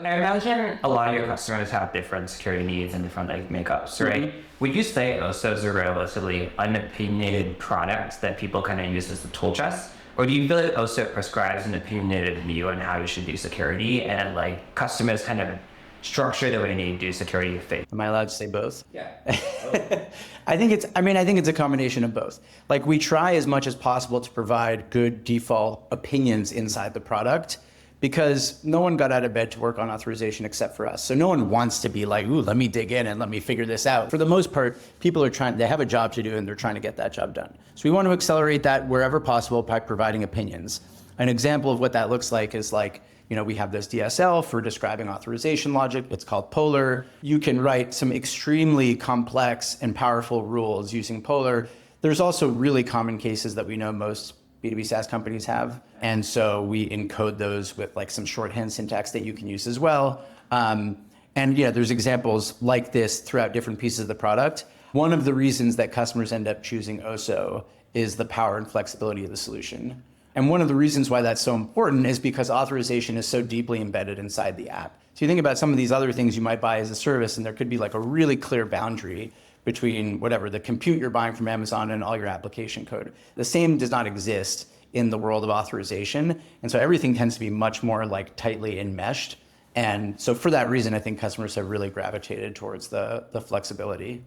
I imagine a lot of your customers have different security needs and different like makeups, right? Would you say OSO is a relatively unopinionated product that people kind of use as a tool chest? Or do you feel like OSO prescribes an opinionated view on how you should do security and like customers kind of structure the way they need to do security fit? Am I allowed to say both? Yeah. I think it's a combination of both. Like we try as much as possible to provide good default opinions inside the product because no one got out of bed to work on authorization except for us. So no one wants to be like, ooh, let me dig in and let me figure this out. For the most part, people are they have a job to do and they're trying to get that job done. So we want to accelerate that wherever possible by providing opinions. An example of what that looks like is like, we have this DSL for describing authorization logic. It's called Polar. You can write some extremely complex and powerful rules using Polar. There's also really common cases that we know most B2B SaaS companies have. And so we encode those with like some shorthand syntax that you can use as well. There's examples like this throughout different pieces of the product. One of the reasons that customers end up choosing OSO is the power and flexibility of the solution. And one of the reasons why that's so important is because authorization is so deeply embedded inside the app. So you think about some of these other things you might buy as a service, and there could be like a really clear boundary between whatever, the compute you're buying from Amazon and all your application code. The same does not exist in the world of authorization. And so everything tends to be much more like tightly enmeshed. And so for that reason, I think customers have really gravitated towards the flexibility.